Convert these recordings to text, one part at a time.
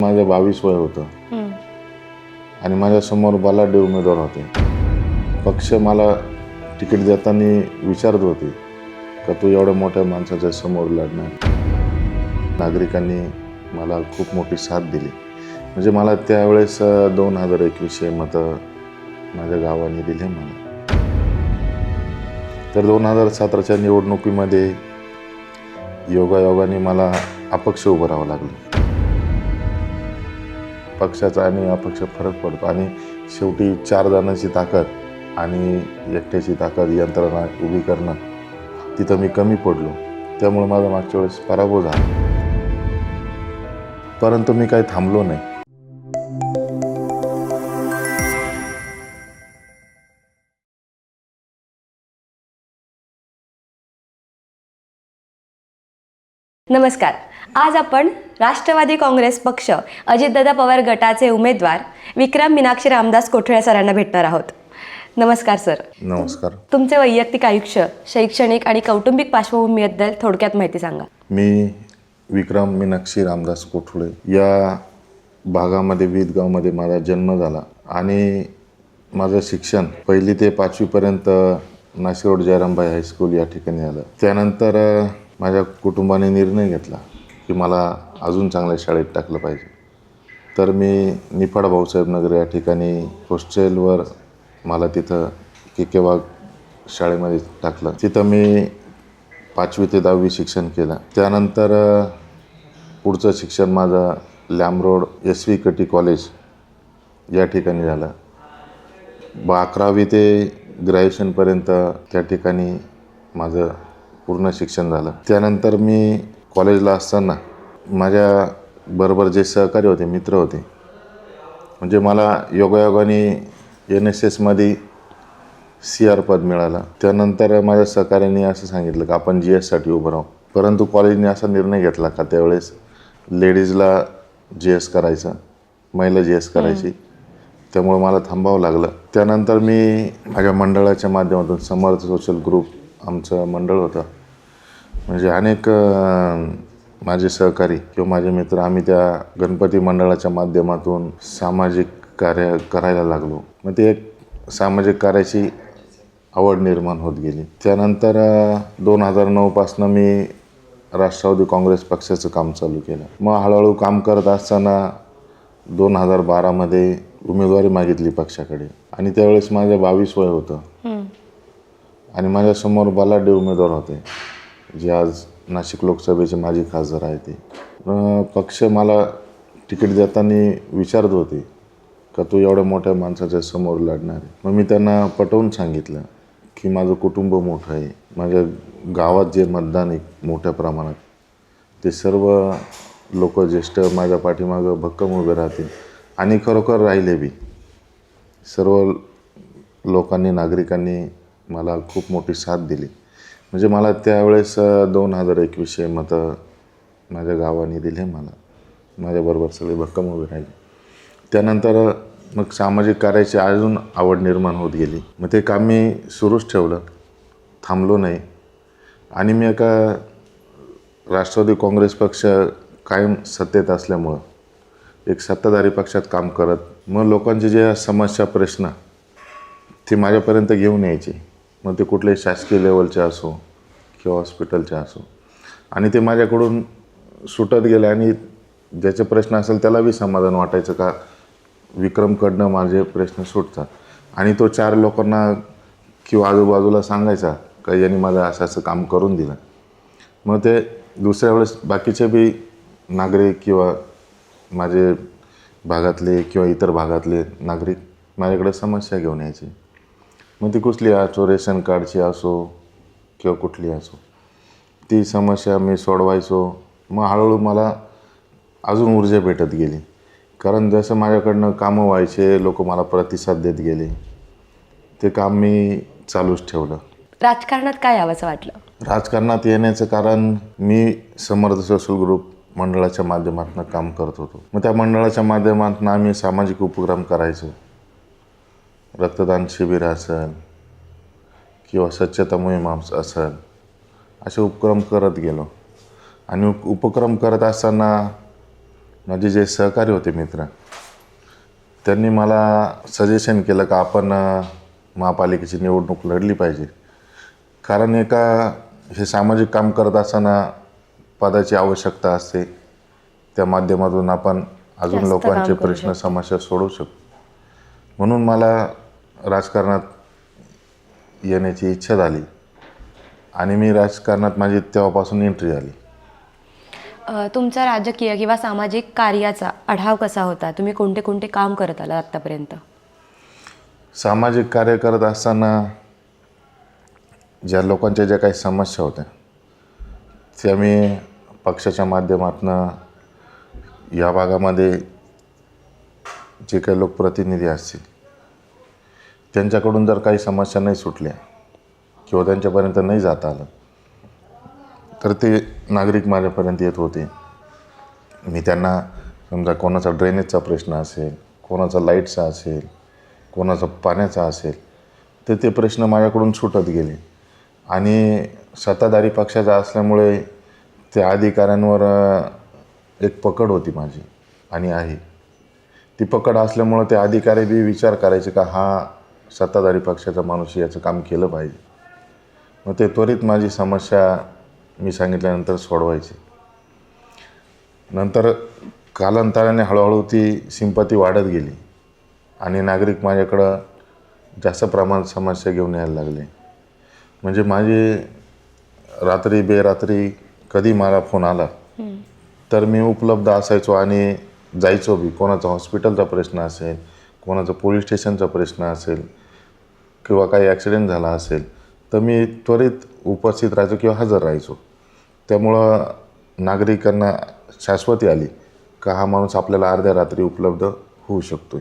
माझं 22 वय होतं आणि माझ्यासमोर बलाढ्य उमेदवार होते. पक्ष मला तिकीट देताना विचारत होते का तू एवढ्या मोठ्या माणसाच्या समोर लढणार. नागरिकांनी मला खूप मोठी साथ दिली. म्हणजे मला त्यावेळेस 2021 मतं माझ्या गावाने दिले मला. तर 2017च्या निवडणुकीमध्ये योगायोगाने मला अपक्ष उभं राहावं लागलं. पक्षाचा आणि अपक्ष फरक पडतो आणि शेवटी 4 जणांची ताकद आणि एकट्याची ताकद यंत्रणा उभी करणं तिथं मी कमी पडलो. त्यामुळे माझा मागच्या वेळेस पराभव झाला. परंतु मी काही थांबलो नाही. नमस्कार. आज आपण राष्ट्रवादी काँग्रेस पक्ष अजितदादा पवार गटाचे उमेदवार विक्रम मीनाक्षी रामदास कोठळे सरांना भेटणार आहोत. नमस्कार सर. नमस्कार. तुमचे वैयक्तिक आयुष्य, शैक्षणिक आणि कौटुंबिक पार्श्वभूमीबद्दल थोडक्यात माहिती सांगा. मी विक्रम मीनाक्षी रामदास कोठळे या भागामध्ये विदगावमध्ये माझा जन्म झाला आणि माझं शिक्षण 1ली ते 5वी पर्यंत नाशिक रोड जयरामबाई हायस्कूल या ठिकाणी झालं. त्यानंतर माझ्या कुटुंबाने निर्णय घेतला की मला अजून चांगल्या शाळेत टाकलं पाहिजे. तर मी निफाड भाऊसाहेब नगर या ठिकाणी हॉस्टेलवर मला तिथं केकेवाघ शाळेमध्ये टाकलं. तिथं मी 5वी ते 10वी शिक्षण केलं. त्यानंतर पुढचं शिक्षण माझं लॅम रोड SV कटी कॉलेज या ठिकाणी झालं. 11वी ते ग्रॅज्युएशनपर्यंत त्या ठिकाणी माझं पूर्ण शिक्षण झालं. त्यानंतर मी कॉलेजला असताना माझ्याबरोबर जे सहकारी होते, मित्र होते, म्हणजे मला योगायोगाने NSSमध्ये CR पद मिळालं. त्यानंतर माझ्या सहकाऱ्यांनी असं सांगितलं की आपण GSसाठी उभं राहू. परंतु कॉलेजने असा निर्णय घेतला का त्यावेळेस लेडीजला GS करायचं, महिला GS करायची. त्यामुळे मला थांबावं लागलं. त्यानंतर मी माझ्या मंडळाच्या माध्यमातून समर्थ सोशल ग्रुप आमचं मंडळ होतं. म्हणजे अनेक माझे सहकारी किंवा माझे मित्र आम्ही त्या गणपती मंडळाच्या माध्यमातून सामाजिक कार्य करायला लागलो. मग ते एक सामाजिक कार्याची आवड निर्माण होत गेली. त्यानंतर 2009पासून मी राष्ट्रवादी काँग्रेस पक्षाचं काम चालू केलं. मग हळूहळू काम करत असताना 2012मध्ये उमेदवारी मागितली पक्षाकडे आणि त्यावेळेस माझं 22 वय होतं आणि माझ्यासमोर बलाढ्य उमेदवार होते जे आज नाशिक लोकसभेचे माजी खासदार आहे. ते पक्ष मला तिकीट देताना विचारत होते का तू एवढ्या मोठ्या माणसाच्या समोर लढणार आहे. मग मी त्यांना पटवून सांगितलं की माझं कुटुंब मोठं आहे, माझ्या गावात जे मतदान आहे मोठ्या प्रमाणात, ते सर्व लोक ज्येष्ठ माझ्या पाठीमागं भक्कम उभे राहतील आणि खरोखर राहिले बी. सर्व लोकांनी, नागरिकांनी मला खूप मोठी साथ दिली. म्हणजे मला त्यावेळेस 2021 मतं माझ्या गावाने दिले मला. माझ्याबरोबर सगळे भक्कम उभे राहिले. त्यानंतर मग सामाजिक कार्याची अजून आवड निर्माण होत गेली. मग ते काम मी सुरूच ठेवलं, थांबलो नाही. आणि मी एका राष्ट्रवादी काँग्रेस पक्ष कायम सत्तेत असल्यामुळं एक सत्ताधारी पक्षात काम करत मग लोकांचे जे समस्या, प्रश्न ते माझ्यापर्यंत घेऊन यायचे. मग ते कुठल्याही शासकीय लेवलचे असो किंवा हॉस्पिटलचे असो, आणि ते माझ्याकडून सुटत गेले आणि ज्याचे प्रश्न असेल त्याला बी समाधान वाटायचं का विक्रमकडनं माझे प्रश्न सुटतात. आणि तो 4 लोकांना किंवा आजूबाजूला सांगायचा का यांनी माझं असं असं काम करून दिलं. मग ते दुसऱ्या वेळेस बाकीचे बी नागरिक किंवा माझे भागातले किंवा इतर भागातले नागरिक माझ्याकडे समस्या घेऊन यायचे. मग ती कुठली असो, रेशन कार्डची असो किंवा कुठली असो, ती समस्या मी सोडवायचो. मग हळूहळू मला अजून ऊर्जा भेटत गेली. कारण जसं माझ्याकडनं कामं व्हायचे, लोक मला प्रतिसाद देत गेले, ते काम मी चालूच ठेवलं. राजकारणात काय यावंसं वाटलं? राजकारणात येण्याचं कारण मी समर्थ सोशल ग्रुप मंडळाच्या माध्यमातून काम करत होतो. मग त्या मंडळाच्या माध्यमातून आम्ही सामाजिक उपक्रम करायचो. रक्तदान शिबिर असेल किंवा स्वच्छता मोहीम असेल, असे उपक्रम करत गेलो. आणि उपक्रम करत असताना माझे जे सहकारी होते मित्र, त्यांनी मला सजेशन केलं का आपण महापालिकेची निवडणूक लढली पाहिजे. कारण हे सामाजिक काम करत असताना पदाची आवश्यकता असते, त्या माध्यमातून आपण अजून जास्त लोकांचे काम करू प्रश्न समस्या सोडवू शकतो. म्हणून मला राजकारणात येण्याची इच्छा झाली आणि मी राजकारणात माझी तेव्हापासून एंट्री आली. तुमचा राजकीय किंवा सामाजिक कार्याचा आढावा कसा होता? तुम्ही कोणते कोणते काम करत आलात आत्तापर्यंत? सामाजिक कार्य करत असताना ज्या लोकांच्या ज्या काही समस्या होत्या त्या मी पक्षाच्या माध्यमातून या भागामध्ये जे काही लोकप्रतिनिधी असतील त्यांच्याकडून जर काही समस्या नाही सुटल्या किंवा त्यांच्यापर्यंत नाही जाता आलं तर ते नागरिक माझ्यापर्यंत येत होते. मी त्यांना समजा कोणाचा ड्रेनेजचा प्रश्न असेल, कोणाचा लाईटचा असेल, कोणाचा पाण्याचा असेल, तर ते प्रश्न माझ्याकडून सुटत गेले. आणि सत्ताधारी पक्षाचा असल्यामुळे त्या अधिकाऱ्यांवर एक पकड होती माझी आणि आहे. ती पकड असल्यामुळं ते अधिकारी बी विचार करायचे का हा सत्ताधारी पक्षाचा माणूस याचं काम केलं पाहिजे. मग ते त्वरित माझी समस्या मी सांगितल्यानंतर सोडवायची. नंतर कालांतराने हळूहळू ती सिंपती वाढत गेली आणि नागरिक माझ्याकडं जास्त प्रमाणात समस्या घेऊन यायला लागले. म्हणजे माझी रात्री बेरात्री कधी मला फोन आला तर मी उपलब्ध असायचो आणि जायचो बी. कोणाचा हॉस्पिटलचा प्रश्न असेल, कोणाचा पोलीस स्टेशनचा प्रश्न असेल किंवा काही ॲक्सिडेंट झाला असेल तर मी त्वरित उपस्थित राहायचो किंवा हजर राहायचो. त्यामुळं नागरिकांना शाश्वती आली का हा माणूस आपल्याला अर्ध्या रात्री उपलब्ध होऊ शकतो.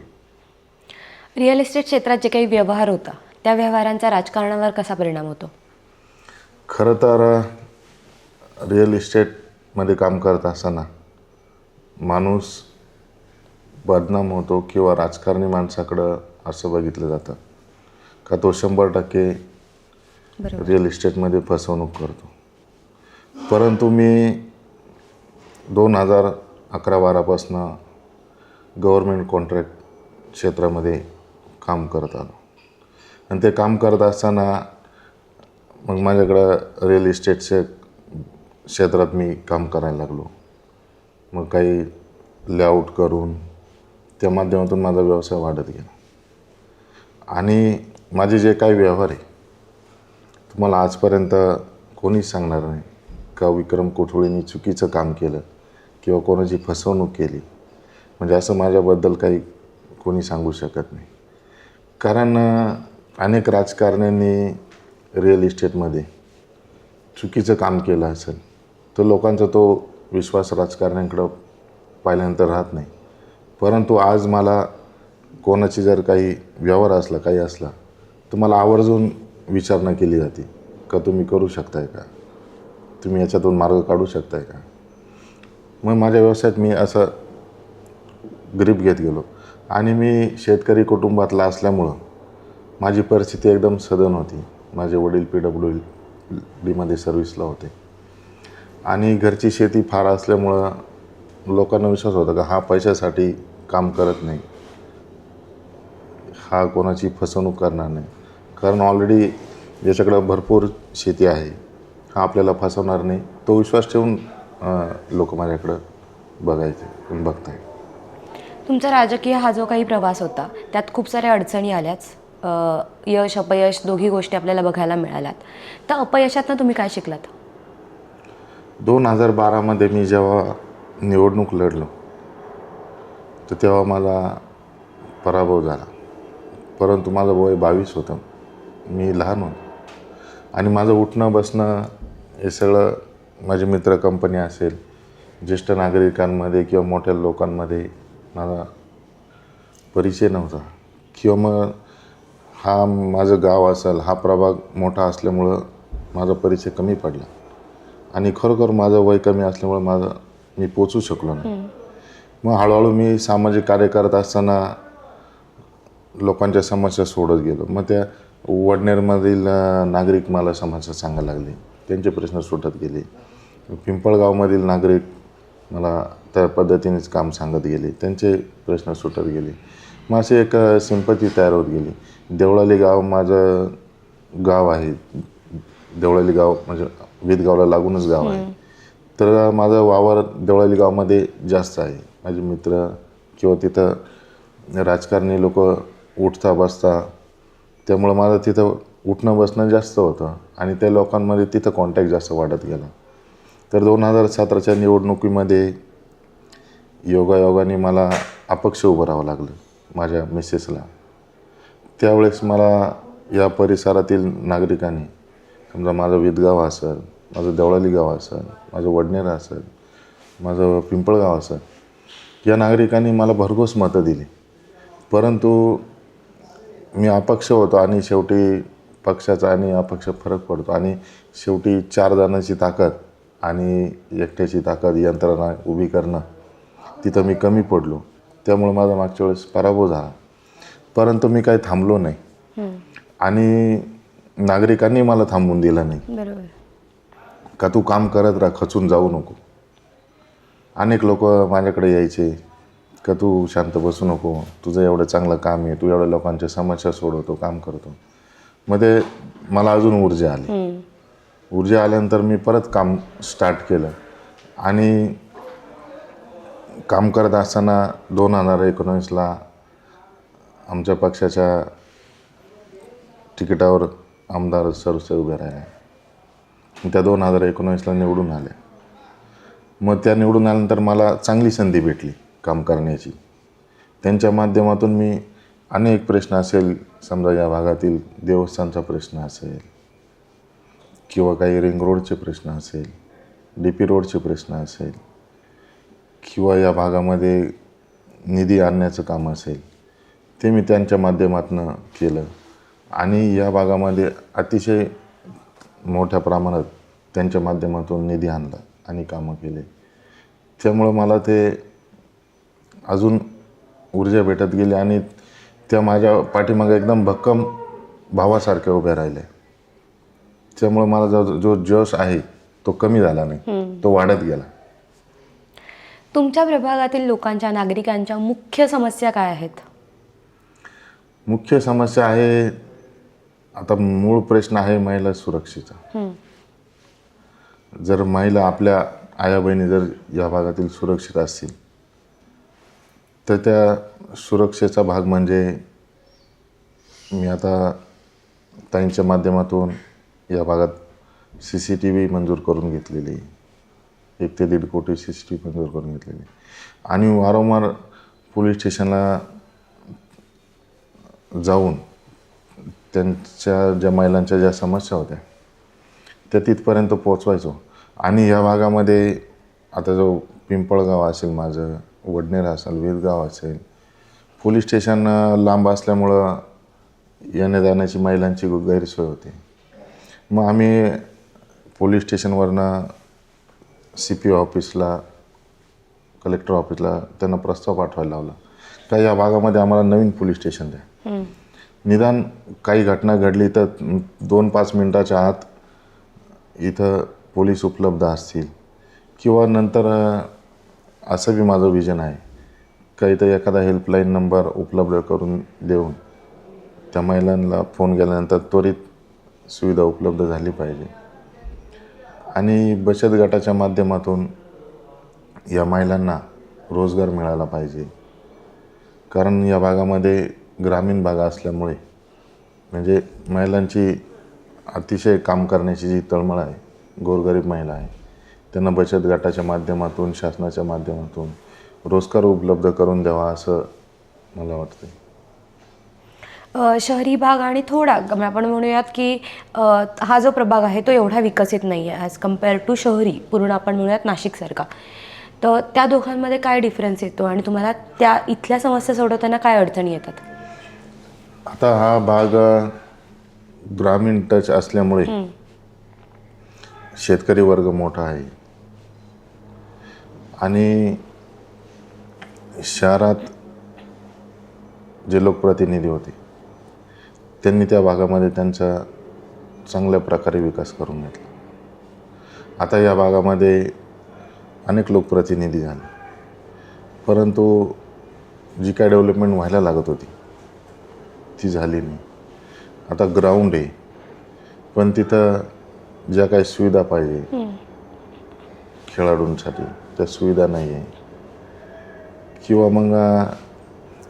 रिअल इस्टेट क्षेत्रात जे काही व्यवहार होता त्या व्यवहारांचा राजकारणावर कसा परिणाम होतो? खरं तर रिअल इस्टेटमध्ये काम करत असताना माणूस बदनाम होतो किंवा राजकारणी माणसाकडं असं बघितलं जातं का तो 100% रिअल इस्टेटमध्ये फसवणूक करतो. परंतु मी 2011-12पासून गव्हर्मेंट कॉन्ट्रॅक्ट क्षेत्रामध्ये काम करत आलो आणि ते काम करत असताना मग माझ्याकडं रिअल इस्टेटच्या क्षेत्रात मी काम करायला लागलो. मग काही लेआउट करून त्या माध्यमातून माझा व्यवसाय वाढत गेला. आणि माझे जे काही व्यवहार आहे तुम्हाला आजपर्यंत कोणीच सांगणार नाही का विक्रम कोठोळेंनी चुकीचं काम केलं किंवा कोणाची फसवणूक केली. म्हणजे असं माझ्याबद्दल काही कोणी सांगू शकत नाही. कारण अनेक राजकारण्यांनी रिअल इस्टेटमध्ये चुकीचं काम केलं असेल तर लोकांचा तो विश्वास राजकारण्यांकडं पाहिल्यानंतर राहत नाही. परंतु आज मला कोणाची जर काही व्यवहार असला काही असला तर मला आवर्जून विचारणा केली जाते का तुम्ही करू शकताय का, तुम्ही याच्यातून मार्ग काढू शकताय का. मग माझ्या व्यवसायात मी असं ग्रीप घेत गेलो आणि मी शेतकरी कुटुंबातला असल्यामुळं माझी परिस्थिती एकदम सधन होती. माझे वडील PWDमध्ये सर्व्हिसला होते आणि घरची शेती फार असल्यामुळं लोकांना विश्वास होता का हा पैशासाठी काम करत नाही, हा कोणाची फसवणूक करणार नाही. कारण ऑलरेडी ज्याच्याकडं भरपूर शेती आहे हा आपल्याला फसवणार नाही, तो विश्वास ठेवून लोक माझ्याकडं बघताय. तुमचा राजकीय हा जो काही प्रवास होता त्यात खूप साऱ्या अडचणी आल्याच, यश अपयश दोघी गोष्टी आपल्याला बघायला मिळाल्यात. तर अपयशातनं तुम्ही काय शिकलात? 2012मध्ये मी जेव्हा निवडणूक लढलो तर तेव्हा माझा पराभव झाला. परंतु माझं वय 22 होतं, मी लहान होतो आणि माझं उठणं बसणं हे सगळं माझे मित्र कंपनी असेल, ज्येष्ठ नागरिकांमध्ये किंवा मोठ्या लोकांमध्ये माझा परिचय नव्हता. किंवा मग हा माझं गाव असेल, हा प्रभाग मोठा असल्यामुळं माझा परिचय कमी पडला आणि खरोखर माझं वय कमी असल्यामुळं मी पोचू शकलो नाही. मग हळूहळू मी सामाजिक कार्य करत असताना लोकांच्या समस्या सोडत गेलो. मग त्या वडनेरमधील नागरिक मला समस्या सांगायला लागले, त्यांचे प्रश्न सुटत गेले. पिंपळगावमधील नागरिक मला त्या पद्धतीनेच काम सांगत गेले, त्यांचे प्रश्न सुटत गेले. मग अशी एक सिंपती तयार होत गेली. देवळाली गाव माझं गाव आहे. देवळाली गाव म्हणजे विदगावला लागूनच गाव आहे. तर माझा वावर देवळाली गावामध्ये जास्त आहे. माझे मित्र किंवा तिथं राजकारणी लोक उठता बसता, त्यामुळं माझं तिथं उठणं बसणं जास्त होतं आणि त्या लोकांमध्ये तिथं कॉन्टॅक्ट जास्त वाढत गेला. तर 2017च्या निवडणुकीमध्ये योगायोगाने मला अपक्ष उभं राहावं लागलं माझ्या मिसेसला. त्यावेळेस मला या परिसरातील नागरिकांनी, समजा माझं विदगाव असेल, माझं देवळाली गाव असेल, माझं वडनेर असेल, माझं पिंपळगाव असेल, या नागरिकांनी मला भरघोस मतं दिली. परंतु मी अपक्ष होतो आणि शेवटी पक्षाचा आणि अपक्ष फरक पडतो आणि शेवटी 4 जणांची ताकद आणि एकट्याची ताकद यंत्रणा उभी करणं, तिथं मी कमी पडलो. त्यामुळे माझा मागच्या वेळेस पराभव झाला. परंतु मी काही थांबलो नाही आणि नागरिकांनी मला थांबवून दिलं नाही. बरोबर. का तू काम करत राहा, खचून जाऊ नको. अनेक लोक माझ्याकडे यायचे का तू शांत बसू नको, तुझं एवढं चांगलं काम आहे, तू एवढ्या लोकांच्या समस्या सोडवतो, काम करतो. मध्ये मला अजून ऊर्जा आली. ऊर्जा आल्यानंतर मी परत काम स्टार्ट केलं आणि काम करत असताना 2019ला आमच्या पक्षाच्या तिकिटावर आमदार सरसे उभे राहिले. त्या 2019ला निवडून आल्या. मग त्या निवडून आल्यानंतर मला चांगली संधी भेटली काम करण्याची. त्यांच्या माध्यमातून मी अनेक प्रश्न असेल, समजा या भागातील देवस्थानचा प्रश्न असेल किंवा काही रिंग रोडचे प्रश्न असेल, DP रोडचे प्रश्न असेल किंवा या भागामध्ये निधी आणण्याचं काम असेल, ते मी त्यांच्या माध्यमातून केलं आणि या भागामध्ये अतिशय मोठ्या प्रमाणात त्यांच्या माध्यमातून निधी आणला आणि कामं केले. त्यामुळं मला ते अजून ऊर्जा भेटत गेली आणि त्या माझ्या पाठीमागे एकदम भक्कम भावासारख्या उभ्या राहिल्या. त्यामुळं मला जो जोश आहे तो कमी झाला नाही, तो वाढत गेला. तुमच्या प्रभागातील लोकांच्या, नागरिकांच्या मुख्य समस्या काय आहेत? मुख्य समस्या आहे, आता मूळ प्रश्न आहे महिला सुरक्षेचा. जर महिला आपल्या आया बहिणी जर या भागातील सुरक्षित असतील तर त्या सुरक्षेचा भाग म्हणजे मी आता ताईंच्या माध्यमातून या भागात CCTV मंजूर करून घेतलेली, 1 ते 1.5 कोटी CCTV मंजूर करून घेतलेली आणि वारंवार पोलीस स्टेशनला जाऊन त्यांच्या ज्या महिलांच्या ज्या समस्या होत्या त्या तिथपर्यंत पोचवायचो. आणि या भागामध्ये आता जो पिंपळगाव असेल, माझं वडनेर असेल, विदगाव असेल, पोलीस स्टेशन लांब असल्यामुळं येण्या जाण्याची महिलांची गैरसोय होते. मग आम्ही पोलीस स्टेशनवरनं CP ऑफिसला, कलेक्टर ऑफिसला त्यांना प्रस्ताव पाठवायला लावला का या भागामध्ये आम्हाला नवीन पोलीस स्टेशन द्या. निदान काही घटना घडली तर 2-5 मिनटाच्या आत इथं पोलीस उपलब्ध असतील किंवा नंतर असं बी माझं विजन आहे का इथं एखादा हेल्पलाईन नंबर उपलब्ध करून देऊन त्या महिलांना फोन केल्यानंतर त्वरित सुविधा उपलब्ध झाली पाहिजे. आणि बचत गटाच्या माध्यमातून या महिलांना रोजगार मिळाला पाहिजे. कारण या भागामध्ये ग्रामीण भाग असल्यामुळे म्हणजे महिलांची अतिशय काम करण्याची जी तळमळ आहे, गोरगरीब महिला आहे, त्यांना बचत गटाच्या माध्यमातून, शासनाच्या माध्यमातून रोजगार उपलब्ध करून द्यावा असं मला वाटतं. शहरी भाग आणि थोडा आपण म्हणूयात की हा जो प्रभाग आहे तो एवढा विकसित नाही आहे ॲज कम्पेअर टू शहरी, पूर्ण आपण म्हणूयात नाशिकसारखा. तर त्या दोघांमध्ये काय डिफरन्स येतो आणि तुम्हाला त्या इथल्या समस्या सोडवताना काय अडचणी येतात? आता हा भाग ग्रामीण टच असल्यामुळे शेतकरी वर्ग मोठा आहे आणि शहरात जे लोकप्रतिनिधी होते त्यांनी त्या भागामध्ये त्यांचा चांगल्या प्रकारे विकास करून घेतला. आता या भागामध्ये अनेक लोकप्रतिनिधी झाले परंतु जी काय डेव्हलपमेंट व्हायला लागत होती ती झाली नाही. आता ग्राउंड आहे, पण तिथं ज्या काही सुविधा पाहिजे खेळाडूंसाठी त्या सुविधा नाही आहे. किंवा मग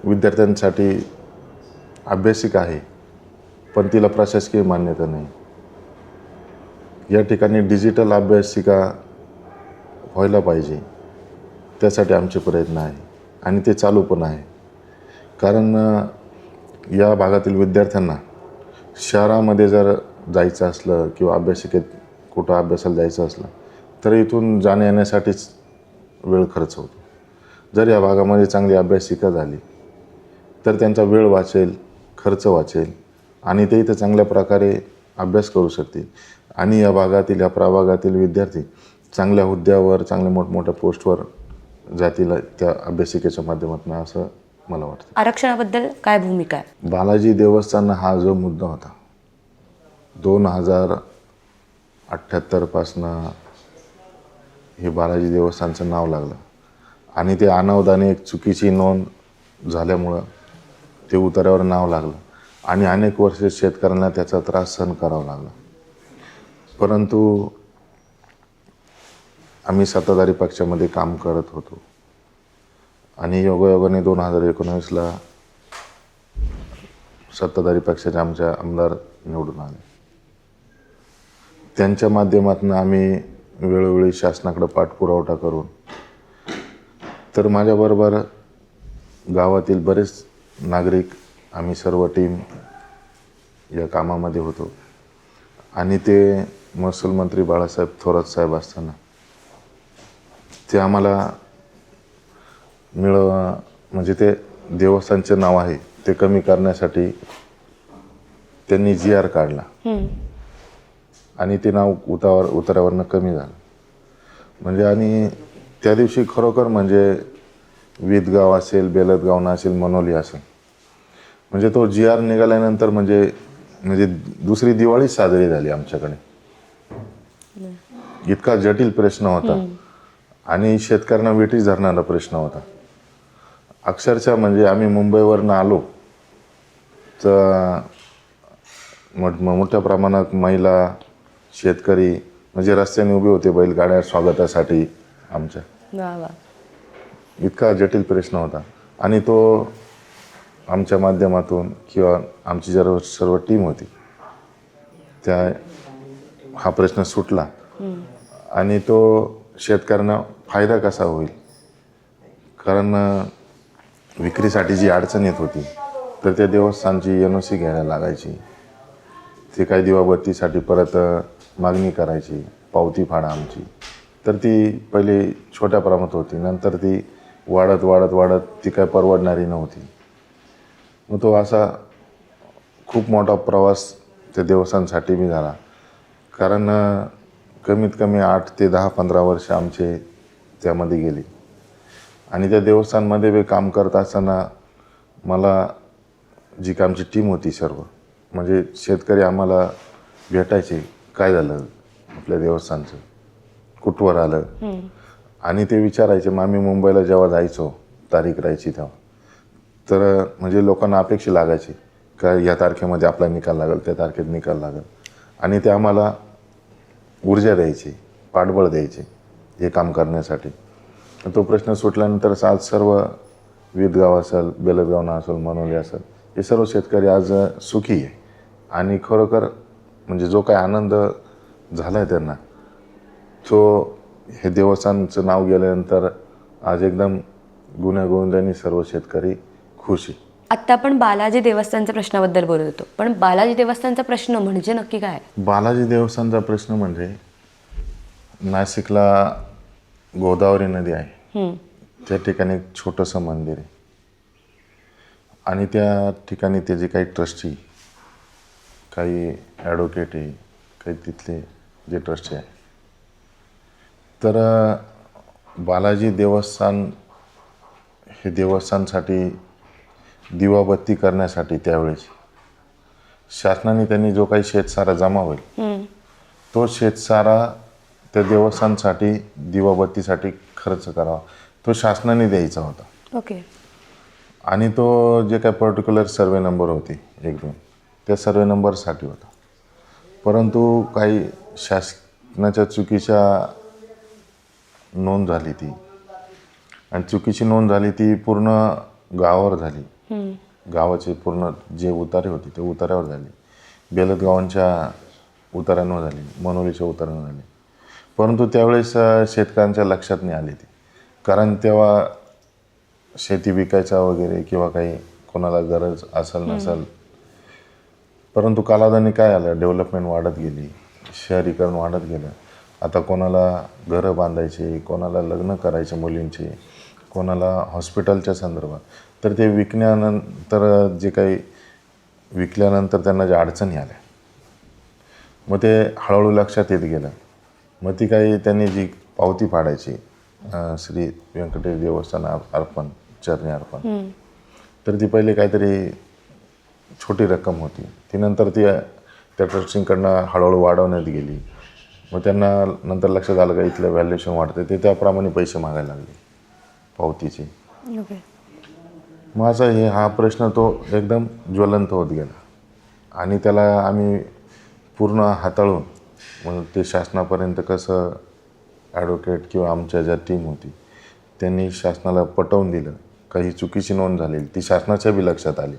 विद्यार्थ्यांसाठी अभ्यासिका आहे, पण तिला प्रशासकीय मान्यता नाही. या ठिकाणी डिजिटल अभ्यासिका व्हायला पाहिजे, त्यासाठी आमचे प्रयत्न आहे आणि ते चालू पण आहे. कारण या भागातील विद्यार्थ्यांना शहरामध्ये जर जायचं असलं किंवा अभ्यासिकेत कुठं अभ्यासाला जायचं असलं तर इथून जाण्या येण्यासाठीच वेळ खर्च होतो. जर या भागामध्ये चांगली अभ्यासिका झाली तर त्यांचा वेळ वाचेल, खर्च वाचेल आणि ते इथं चांगल्या प्रकारे अभ्यास करू शकतील आणि या भागातील, या प्रभागातील विद्यार्थी चांगल्या हुद्द्यावर, चांगल्या मोठमोठ्या पोस्टवर जातील त्या अभ्यासिकेच्या माध्यमातून, असं मला वाटतं. आरक्षणाबद्दल काय भूमिका आहे? बालाजी देवस्थान हा जो मुद्दा होता 2078 पासनं हे बालाजी देवस्थानचं नाव लागलं आणि ते अनावधाने एक चुकीची नोंद झाल्यामुळं ते उतार्यावर नाव लागलं आणि अनेक वर्ष शेतकऱ्यांना त्याचा त्रास सहन करावा लागला. परंतु आम्ही सत्ताधारी पक्षामध्ये काम करत होतो आणि योगायोगाने 2019ला सत्ताधारी पक्षाचे आमच्या आमदार निवडून आले. त्यांच्या माध्यमातून आम्ही वेळोवेळी शासनाकडे पाठपुरावा करून, तर माझ्याबरोबर गावातील बरेच नागरिक, आम्ही सर्व टीम या कामामध्ये होतो आणि ते महसूल मंत्री बाळासाहेब थोरात साहेब असताना ते आम्हाला म्हणजे ते देवस्थानचे नाव आहे ते कमी करण्यासाठी त्यांनी GR काढला आणि ते नाव उतारावरनं कमी झालं. म्हणजे आणि त्या दिवशी खरोखर म्हणजे विदगाव असेल, बेलदगाव असेल, मनोली असेल, म्हणजे तो GR निघाल्यानंतर म्हणजे दुसरी दिवाळी साजरी झाली आमच्याकडे. इतका जटिल प्रश्न होता आणि शेतकऱ्यांना वेठीस धरणारा प्रश्न होता. अक्षरशः म्हणजे आम्ही मुंबईवरनं आलो तर मोठ्या प्रमाणात महिला, शेतकरी म्हणजे रस्त्याने उभे होते बैलगाड्या स्वागतासाठी आमच्या. वा वा. इतका जटिल प्रश्न होता आणि तो आमच्या माध्यमातून किंवा आमची सर्व टीम होती त्या हा प्रश्न सुटला आणि तो शेतकऱ्यांना फायदा कसा होईल. कारण विक्रीसाठी जी अडचण येत होती तर त्या देवस्थानची NOC घ्यायला लागायची. ते काही दिवाबत्तीसाठी परत मागणी करायची, पावती फाडा आमची. तर ती पहिले छोट्या प्रमाणात होती, नंतर ती वाढत वाढत वाढत ती काय परवडणारी नव्हती. मग तो असा खूप मोठा प्रवास त्या देवस्थानसाठी मी झाला. कारण कमीत कमी 8 ते 10-15 वर्ष आमचे त्यामध्ये गेली आणि त्या देवस्थानमध्ये मी काम करत असताना मला जी का आमची टीम होती सर्व, म्हणजे शेतकरी आम्हाला भेटायचे, काय झालं आपल्या देवस्थानचं, कुठवर आलं आणि ते विचारायचे. मग आम्ही मुंबईला जेव्हा जायचो, तारीख राहायची तेव्हा, तर म्हणजे लोकांना अपेक्षा लागायची का या तारखेमध्ये आपला निकाल लागेल, त्या तारखेत निकाल लागेल आणि ते आम्हाला ऊर्जा द्यायची, पाठबळ द्यायचे हे काम करण्यासाठी. तो प्रश्न सुटल्यानंतर आज सर्व विदगाव असेल, बेलदगाव असेल, मनोली असेल, हे सर्व शेतकरी आज सुखी आहे आणि खरोखर म्हणजे जो काही आनंद झाला आहे त्यांना, तो हे देवस्थानचं नाव गेल्यानंतर आज एकदम गुण्यागोविंदाने सर्व शेतकरी खुश आहे. आत्ता आपण बालाजी देवस्थानच्या प्रश्नाबद्दल बोलत होतो, पण बालाजी देवस्थानचा प्रश्न म्हणजे नक्की काय? बालाजी देवस्थानचा प्रश्न म्हणजे नाशिकला गोदावरी नदी आहे, त्या ठिकाणी एक छोटंसं मंदिर आहे आणि त्या ठिकाणी ते जे काही ट्रस्टी, काही ॲडव्होकेट आहे, काही तिथले जे ट्रस्टी आहे, तर बालाजी देवस्थान हे देवस्थानसाठी दिवाबत्ती करण्यासाठी त्यावेळेस शासनाने त्यांनी जो काही शेतसारा जमा होईल तो शेतसारा त्या देवस्थानसाठी दिवाबत्तीसाठी खर्च करावा. तो शासनाने द्यायचा होता ओके. आणि तो जे काय पर्टिक्युलर सर्वे नंबर होते 1-2 त्या सर्वे नंबरसाठी होता. परंतु काही शासनाच्या चुकीच्या नोंद झाली ती आणि चुकीची नोंद झाली ती पूर्ण गावावर झाली. गावाचे पूर्ण जे उतारे होते ते उतार्यावर झाले, बेलत गावांच्या उतार्यांवर झाली, मनोलीच्या उतार्यांवर झाली. परंतु त्यावेळेस शेतकऱ्यांच्या लक्षात नाही आले ती, कारण तेव्हा शेती विकायचा वगैरे किंवा काही कोणाला गरज असेल नसेल. परंतु कालावधीने काय आलं, डेव्हलपमेंट वाढत गेली, शहरीकरण वाढत गेलं. आता कोणाला घरं बांधायचे, कोणाला लग्न करायचे मुलींचे, कोणाला हॉस्पिटलच्या संदर्भात, तर ते विकल्यानंतर जे काही विकल्यानंतर त्यांना ज्या अडचणी आल्या मग ते हळूहळू लक्षात येत गेलं. मग ती काही त्यांनी जी पावती फाडायची श्री व्यंकटेश देवस्थान अर्पण चरणी अर्पण, तर ती पहिले काहीतरी छोटी रक्कम होती, ती नंतर ती त्या ट्रस्टींकडनं हळूहळू वाढवण्यात गेली. मग त्यांना नंतर लक्षात आलं का इथलं व्हॅल्युएशन वाढते, ते त्याप्रमाणे पैसे मागायला लागले पावतीचे. ओके. माझा हा प्रश्न तो एकदम ज्वलंत होत गेला आणि त्याला आम्ही पूर्ण हाताळून मग ते शासनापर्यंत कसं ॲडव्होकेट किंवा आमच्या ज्या टीम होती त्यांनी शासनाला पटवून दिलं. काही चुकीची नोंद झालेली ती शासनाच्या बी लक्षात आली.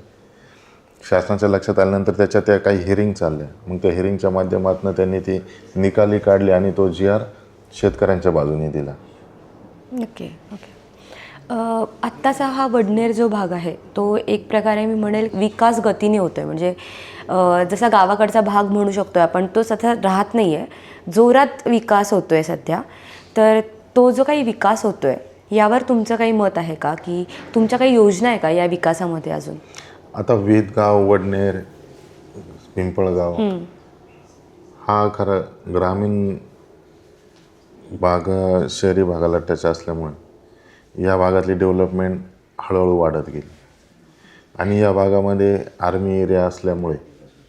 शासनाच्या लक्षात आल्यानंतर त्याच्या त्या काही हिअरिंग चालल्या. मग त्या हिअरिंगच्या माध्यमातून त्यांनी ती निकाली काढली आणि तो GR शेतकऱ्यांच्या बाजूने दिला. ओके. ओके. आत्ताचा हा वडनेर जो भाग आहे तो एक प्रकारे मी म्हणेल विकास गतीने होतो आहे. म्हणजे जसा गावाकडचा भाग म्हणू शकतो आपण, तो सध्या राहत नाही आहे, जोरात विकास होतो आहे सध्या. तर तो जो काही विकास होतो आहे यावर तुमचं काही मत आहे का, की तुमच्या काही योजना आहे का या विकासामध्ये अजून? आता वेदगाव, वडनेर, पिंपळगाव हा खरा ग्रामीण भाग शहरी भागाला टच असल्यामुळे या भागातली डेव्हलपमेंट हळूहळू वाढत गेली आणि या भागामध्ये आर्मी एरिया असल्यामुळे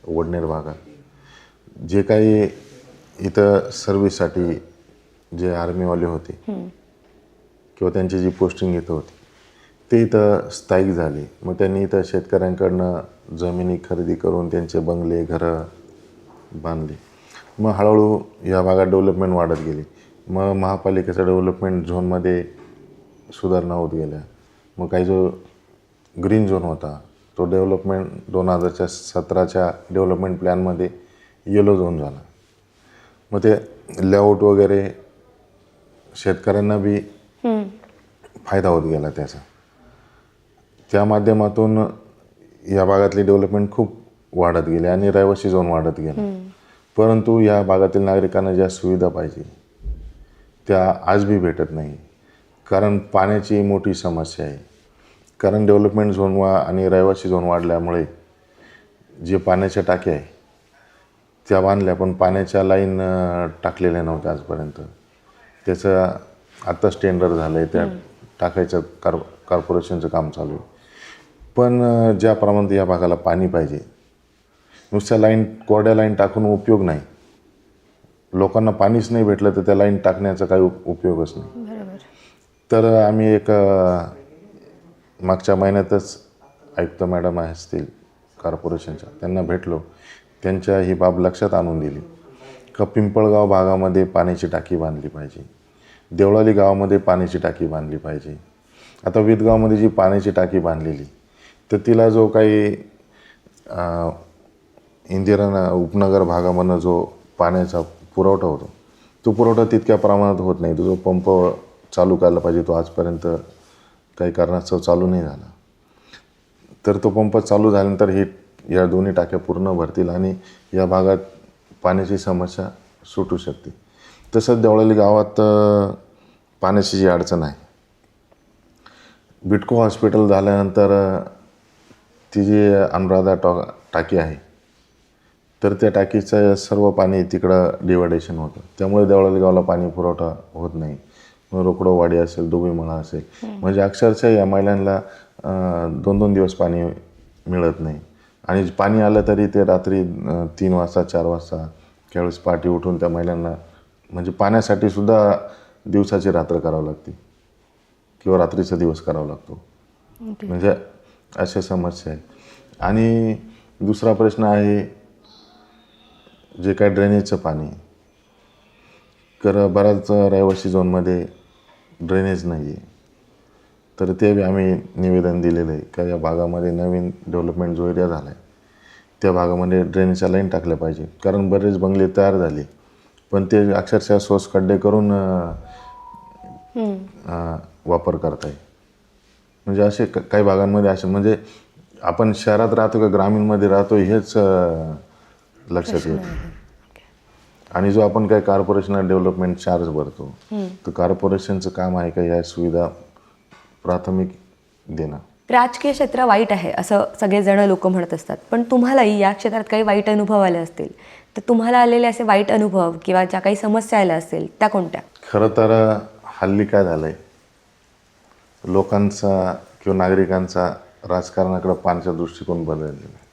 वडनेर भागात जे काही इथं सर्व्हिससाठी जे आर्मीवाले होते किंवा त्यांची जी पोस्टिंग इथं होती ते इथं स्थायिक झाली. मग त्यांनी इथं शेतकऱ्यांकडनं जमिनी खरेदी करून त्यांचे बंगले घरं बांधली. मग हळूहळू या भागात डेव्हलपमेंट वाढत गेली. मग महापालिकेच्या डेव्हलपमेंट झोनमध्ये सुधारणा होत गेल्या. मग काही जो ग्रीन झोन होता तो डेव्हलपमेंट 2017च्या डेव्हलपमेंट प्लॅनमध्ये येलो झोन झाला. मग ते लेआउट वगैरे शेतकऱ्यांना बी फायदा होत गेला त्याचा. त्या माध्यमातून या भागातली डेव्हलपमेंट खूप वाढत गेली आणि रहिवासी झोन वाढत गेला. परंतु या भागातील नागरिकांना ज्या सुविधा पाहिजे त्या आज बी भेटत नाही, कारण पाण्याची मोठी समस्या आहे. कारण डेव्हलपमेंट झोन आणि रहिवासी झोन वाढल्यामुळे जे पाण्याच्या टाक्या आहे त्या बांधल्या, पण पाण्याच्या लाईन टाकलेल्या नव्हत्या आजपर्यंत. त्याचं आत्ताच टेंडर झालं आहे, त्या टाकायचं कॉर्पोरेशनचं काम चालू आहे. पण ज्या प्रमाणात या भागाला पाणी पाहिजे, नुसत्या लाईन कोरड्या लाईन टाकून उपयोग नाही. लोकांना पाणीच नाही भेटलं तर त्या लाईन टाकण्याचा काही उपयोगच नाही. तर आम्ही एक मागच्या महिन्यातच आयुक्त मॅडम असतील कॉर्पोरेशनच्या, त्यांना भेटलो. त्यांच्या ही बाब लक्षात आणून दिली का पिंपळगाव भागामध्ये पाण्याची टाकी बांधली पाहिजे, देवळाली गावामध्ये पाण्याची टाकी बांधली पाहिजे. आता विदगावमध्ये जी पाण्याची टाकी बांधलेली तर तिला जो काही इंदिरा उपनगर भागामधनं जो पाण्याचा पुरवठा होतो तो पुरवठा तितक्या प्रमाणात होत नाही. तो जो पंप चालू करायला पाहिजे तो आजपर्यंत काही कारणास्तव चालू नाही झाला. तर तो पंप चालू झाल्यानंतर या दोन्ही टाक्या पूर्ण भरतील आणि या भागात पाण्याची समस्या सुटू शकते. तसंच देवळाली गावात पाण्याची जी अडचण आहे, बिटको हॉस्पिटल झाल्यानंतर ती जी अनुराधा टाकी आहे तर त्या टाकीचं सर्व पाणी तिकडं डिव्हायडेशन होतं. त्यामुळे देवळाली गावाला पाणी पुरवठा होत नाही. रोकडोवाडी असेल, दुबईमळा असेल, म्हणजे अक्षरशः या महिलांना 2-2 दिवस पाणी मिळत नाही. आणि पाणी आलं तरी ते रात्री 3 वाजता 4 वाजता त्यावेळेस पहाटे उठून त्या महिलांना म्हणजे पाण्यासाठी सुद्धा दिवसाची रात्र करावं लागते. किंवा रात्रीचा दिवस करावा लागतो. म्हणजे अशा समस्या आहेत. आणि दुसरा प्रश्न आहे जे काय ड्रेनेजचं पाणी. बऱ्याच रहिवासी झोनमध्ये ड्रेनेज नाही आहे. तर ते बी आम्ही निवेदन दिलेलं आहे का या भागामध्ये नवीन डेव्हलपमेंट जो एरिया झाला आहे त्या भागामध्ये ड्रेनेजच्या लाईन टाकल्या पाहिजे. कारण बरेच बंगले तयार झाले पण ते अक्षरशः सोस खड्डे करून वापर करताय. म्हणजे असे काही भागांमध्ये असे म्हणजे आपण शहरात राहतो का ग्रामीणमध्ये राहतो हेच लक्षात येतं. आणि जो आपण काही कॉर्पोरेशनला डेव्हलपमेंट चार्ज भरतो तर कॉर्पोरेशनचं काम आहे का या सुविधा प्राथमिक देणं. राजकीय क्षेत्र वाईट आहे असं सगळेजण लोक म्हणत असतात, पण तुम्हालाही या क्षेत्रात काही वाईट अनुभव आले असतील, तर तुम्हाला आलेले असे वाईट अनुभव किंवा ज्या काही समस्या आल्या असतील त्या कोणत्या? खरं तर हल्ली काय झालं आहे, लोकांचा किंवा नागरिकांचा राजकारणाकडे पाहण्याचा दृष्टिकोन बदललेला आहे.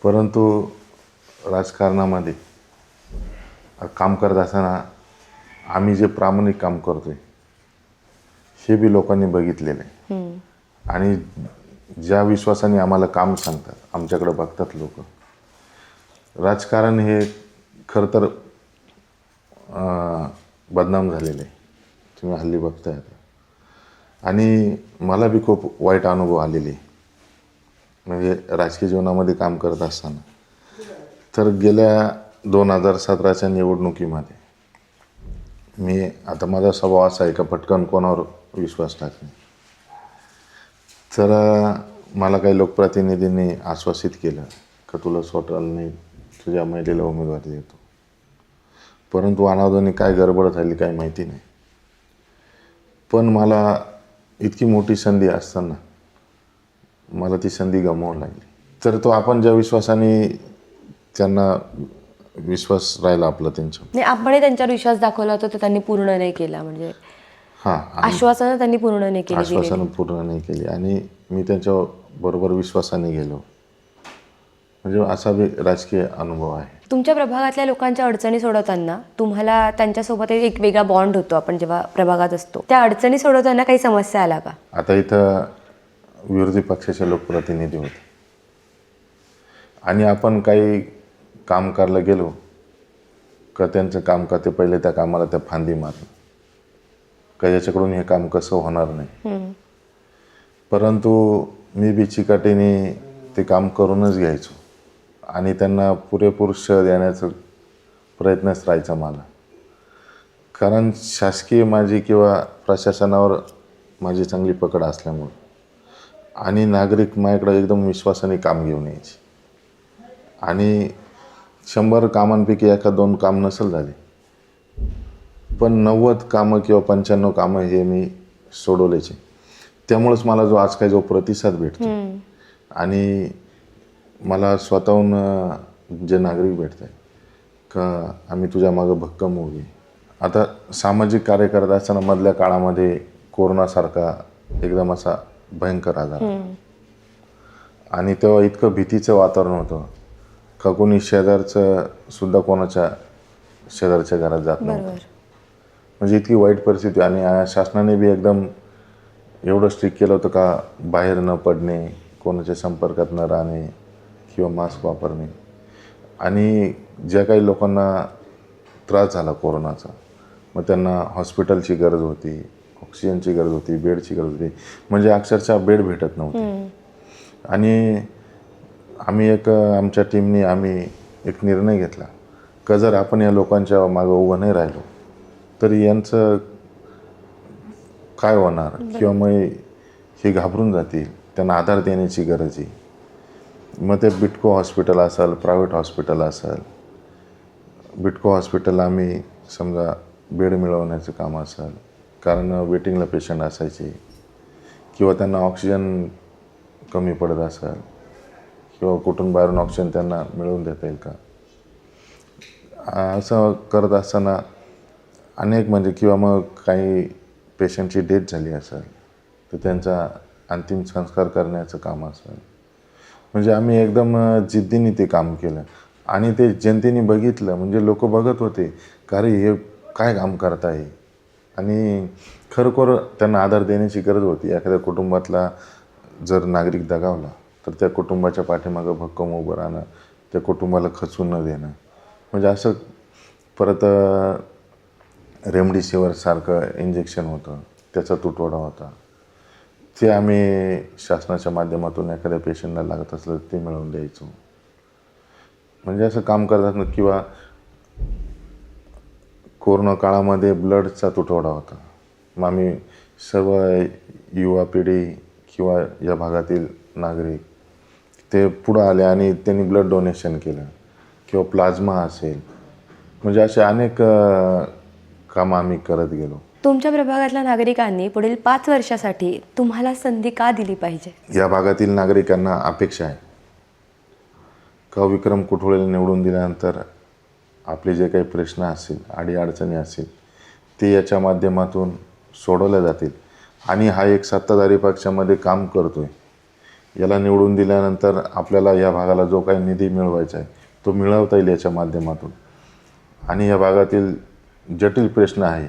परंतु राजकारणामध्ये काम करत असताना आम्ही जे प्रामाणिक काम करतोय हे बी लोकांनी बघितलेलं आहे. आणि ज्या विश्वासाने आम्हाला काम सांगतात, आमच्याकडे बघतात लोक. राजकारण हे खरं तर बदनाम झालेलं आहे, तुम्ही हल्ली बघताय. आणि मला बी खूप वाईट अनुभव आलेले म्हणजे राजकीय जीवनामध्ये काम करत असताना. तर गेल्या 2017च्या निवडणुकीमध्ये मी आता माझा स्वभाव असा आहे का पटकन कोणावर विश्वास टाकणे. तर मला काही लोकप्रतिनिधींनी आश्वासित केलं का तुला स्वतःला नाही तुझ्या महिलेला उमेदवारी देतो. परंतु अनावधानी काय गडबड झाली काही माहिती नाही. पण मला इतकी मोठी संधी असताना मला ती संधी गमावून लागली. तर तो आपण ज्या विश्वासाने त्यांना विश्वास राहिला आपला त्यांच्या नाही, आपणही त्यांच्यावर विश्वास दाखवला होता तर त्यांनी पूर्ण नाही केला. म्हणजे आश्वासनं त्यांनी पूर्ण नाही केली, आश्वासनं पूर्ण नाही केली आणि मी त्यांच्या बरोबर विश्वासाने गेलो. म्हणजे असा बी राजकीय अनुभव आहे. तुमच्या प्रभागातल्या लोकांच्या अडचणी सोडवताना तुम्हाला त्यांच्यासोबत एक वेगळा बॉन्ड होतो आपण जेव्हा प्रभागात असतो. त्या अडचणी सोडवताना काही समस्या आला का? आता इथं विरोधी पक्षाचे लोकप्रतिनिधी होते आणि आपण काही काम करायला गेलो का त्यांचं काम का ते पहिले त्या कामाला त्या फांदी मारणं का याच्याकडून हे काम कसं होणार नाही. परंतु मी बी चिकाटीने ते काम करूनच घ्यायचो आणि त्यांना पुरेपूर श्रेय देण्याचा प्रयत्नच राहायचा मला. कारण शासकीय माझी किंवा प्रशासनावर माझी चांगली पकड असल्यामुळे आणि नागरिक माझ्याकडे एकदम विश्वासाने काम घेऊन यायचे. आणि 100 कामांपैकी 1-2 काम नसेल झाले पण 90 कामं किंवा 95 कामं हे मी सोडवल्याचे. त्यामुळेच मला जो आज काही जो प्रतिसाद भेटतो आणि मला स्वतःहून जे नागरिक भेटत आहे का आम्ही तुझ्या मागं भक्कम उभी. आता सामाजिक कार्य करत असताना मधल्या काळामध्ये कोरोनासारखा एकदम असा भयंकर आजार आणि तेव्हा इतकं भीतीचं वातावरण होतं का कोणी शेजारचं सुद्धा कोणाच्या शेजारच्या घरात जात नव्हतं. म्हणजे इतकी वाईट परिस्थिती. आणि शासनाने बी एकदम एवढं स्ट्रिक्ट केलं होतं का बाहेर न पडणे, कोणाच्या संपर्कात न राहणे किंवा मास्क वापरणे. आणि ज्या काही लोकांना त्रास झाला कोरोनाचा मग त्यांना हॉस्पिटलची गरज होती, ऑक्सिजनची गरज होती, बेडची गरज होती. म्हणजे अक्षरशः बेड भेटत नव्हते. आणि आम्ही आमच्या टीमने आम्ही एक निर्णय घेतला का जर आपण या लोकांच्या मागं उभं नाही राहिलो तर यांचं काय होणार किंवा मग हे घाबरून जातील. त्यांना आधार देण्याची गरज आहे. मग ते बिटको हॉस्पिटल असेल, प्रायव्हेट हॉस्पिटल असेल, बिटको हॉस्पिटल आम्ही समजा बेड मिळवण्याचं काम असेल कारण वेटिंगला पेशंट असायचे किंवा त्यांना ऑक्सिजन कमी पडत असेल किंवा कुठून बाहेरून ऑक्सिजन त्यांना मिळवून देता येईल का, असं करत असताना अनेक म्हणजे किंवा मग काही पेशंटची डेथ झाली असेल तर त्यांचा अंतिम संस्कार करण्याचं काम असेल. म्हणजे आम्ही एकदम जिद्दीने ते काम केलं आणि ते जनतेने बघितलं. म्हणजे लोक बघत होते का रे हे काय काम करत आहे. आणि खरोखर त्यांना आधार देण्याची गरज होती. एखाद्या कुटुंबातला जर नागरिक दगावला तर त्या कुटुंबाच्या पाठीमागं भक्कम उभं राहणं, त्या कुटुंबाला खचून न देणं, म्हणजे असं. परत रेमडेसिवीर सारखं इंजेक्शन होतं, त्याचा तुटवडा होता, ते आम्ही शासनाच्या माध्यमातून एखाद्या पेशंटला लागत असलं ते मिळवून द्यायचो. म्हणजे असं काम करतात. किंवा कोरोना काळामध्ये ब्लडचा तुटवडा होता. मग आम्ही सर्व युवा पिढी किंवा या भागातील नागरिक ते पुढं आले आणि त्यांनी ब्लड डोनेशन केलं. किंवा प्लाझ्मा असेल, म्हणजे असे अनेक कामं आम्ही करत गेलो. तुमच्या प्रभागातल्या नागरिकांनी पुढील 5 वर्षासाठी तुम्हाला संधी का दिली पाहिजे? या भागातील नागरिकांना अपेक्षा आहे का विक्रम कुठोळेला निवडून दिल्यानंतर आपले जे काही प्रश्न असतील, अडीअडचणी असतील, ते याच्या माध्यमातून सोडवल्या जातील. आणि हा एक सत्ताधारी पक्षामध्ये काम करतोय, याला निवडून दिल्यानंतर आपल्याला या भागाला जो काही निधी मिळवायचा आहे तो मिळवता येईल याच्या माध्यमातून. आणि या भागातील जटिल प्रश्न आहे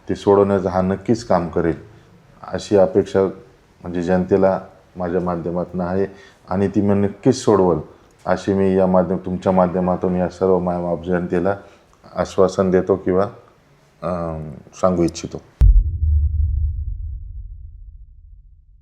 ते सोडवण्याचं हा नक्कीच काम करेल, अशी अपेक्षा म्हणजे जनतेला माझ्या माध्यमातून आहे. आणि ती मी नक्कीच सोडवल अशी मी तुमच्या माध्यमातून या सर्व मायबाप जनतेला आश्वासन देतो किंवा सांगू इच्छितो.